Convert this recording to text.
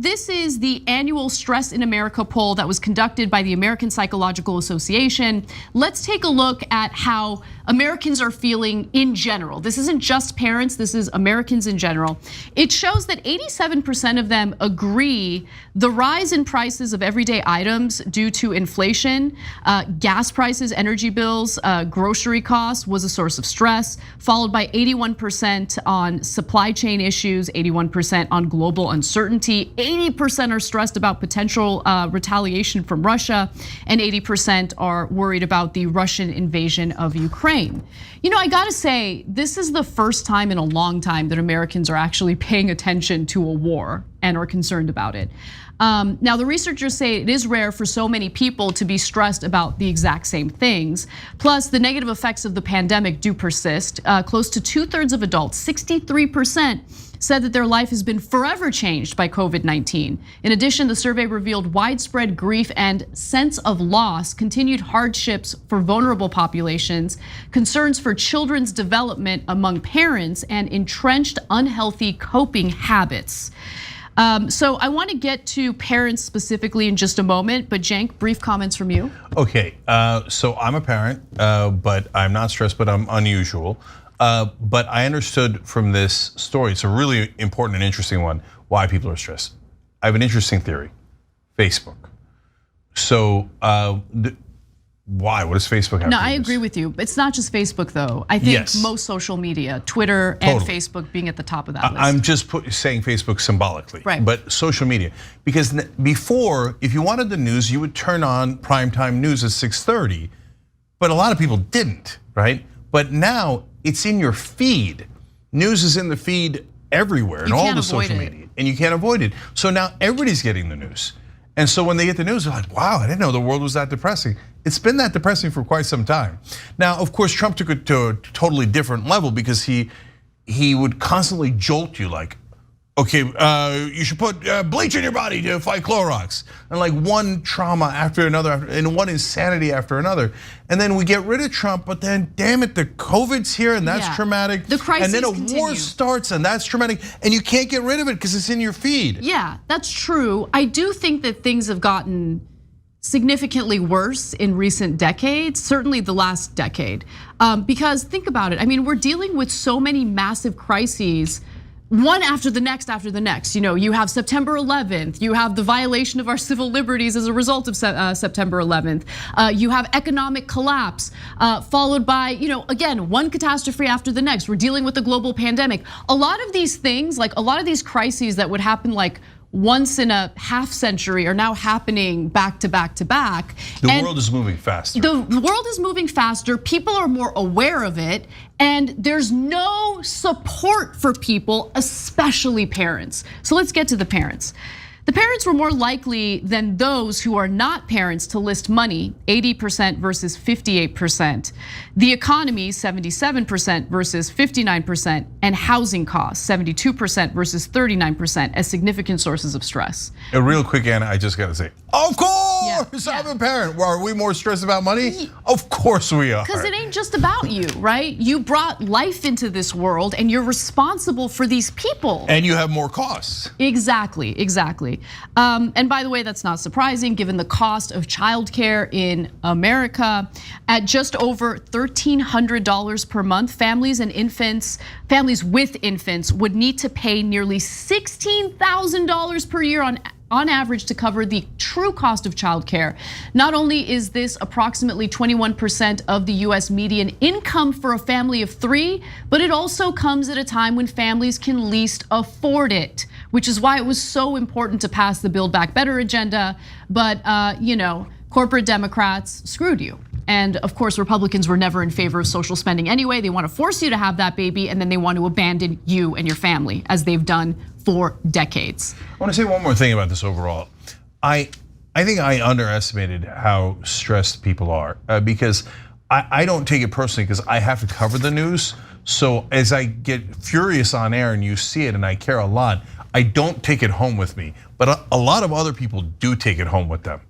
this is the annual Stress in America poll that was conducted by the American Psychological Association. Let's take a look at how Americans are feeling in general. This isn't just parents, this is Americans in general. It shows that 87% of them agree the rise in prices of everyday items due to inflation, gas prices, energy bills, grocery costs was a source of stress, followed by 81% on supply chain issues, 81% on global uncertainty, 80% are stressed about potential retaliation from Russia, and 80% are worried about the Russian invasion of Ukraine. You know, I gotta say, this is the first time in a long time that Americans are actually paying attention to a war and are concerned about it. Now, the researchers say it is rare for so many people to be stressed about the exact same things. Plus, the negative effects of the pandemic do persist. Close to 2/3 of adults, 63%, said that their life has been forever changed by COVID-19. In addition, the survey revealed widespread grief and sense of loss, continued hardships for vulnerable populations, concerns for children's development among parents, and entrenched unhealthy coping habits. So I want to get to parents specifically in just a moment, but Cenk, brief comments from you. Okay, so I'm a parent, but I'm not stressed, but I'm unusual. But I understood from this story, it's a really important and interesting one, why people are stressed. I have an interesting theory, Facebook. So why, what does Facebook have to do with this? No, I agree with you. It's not just Facebook though. I think most social media, Twitter and Facebook being at the top of that list. I'm just saying Facebook symbolically, right? But social media, because before, if you wanted the news, you would turn on primetime news at 6:30, but a lot of people didn't, right? But now it's in your feed. News is in the feed everywhere, in all the social media, and you can't avoid it. So now everybody's getting the news. And so when they get the news, they're like, wow, I didn't know the world was that depressing. It's been that depressing for quite some time. Now, of course, Trump took it to a totally different level because he would constantly jolt you like, okay, you should put bleach in your body to fight Clorox. And like one trauma after another, and one insanity after another. And then we get rid of Trump, but then damn it, the COVID's here and that's traumatic. The crises and then a continue. war starts and that's traumatic. And you can't get rid of it because it's in your feed. Yeah, that's true. I do think that things have gotten significantly worse in recent decades, certainly the last decade. Because think about it, I mean, we're dealing with so many massive crises, one after the next. You know, you have September 11th, you have the violation of our civil liberties as a result of September 11th. You have economic collapse, followed by, again, one catastrophe after the next. We're dealing with the global pandemic. A lot of these things, like a lot of these crises that would happen like once in a half century are now happening back to back to back. The world is moving faster. The world is moving faster, people are more aware of it, and there's no support for people, especially parents. So let's get to the parents. The parents were more likely than those who are not parents to list money, 80% versus 58%. The economy, 77% versus 59%, and housing costs, 72% versus 39%, as significant sources of stress. A real quick, Anna, I just gotta say, of course, I'm a parent. Well, are we more stressed about money? Of course we are. Because it ain't just about you, right? You brought life into this world and you're responsible for these people. And you have more costs. Exactly. And by the way, that's not surprising given the cost of childcare in America. At just over $1,300 per month, families with infants would need to pay nearly $16,000 per year on average to cover the true cost of childcare. Not only is this approximately 21% of the US median income for a family of 3, but it also comes at a time when families can least afford it, which is why it was so important to pass the Build Back Better agenda. But corporate Democrats screwed you. And of course, Republicans were never in favor of social spending anyway. They want to force you to have that baby, and then they want to abandon you and your family, as they've done for decades. I want to say one more thing about this overall. I think I underestimated how stressed people are because I don't take it personally because I have to cover the news. So as I get furious on air and you see it and I care a lot, I don't take it home with me. But a lot of other people do take it home with them.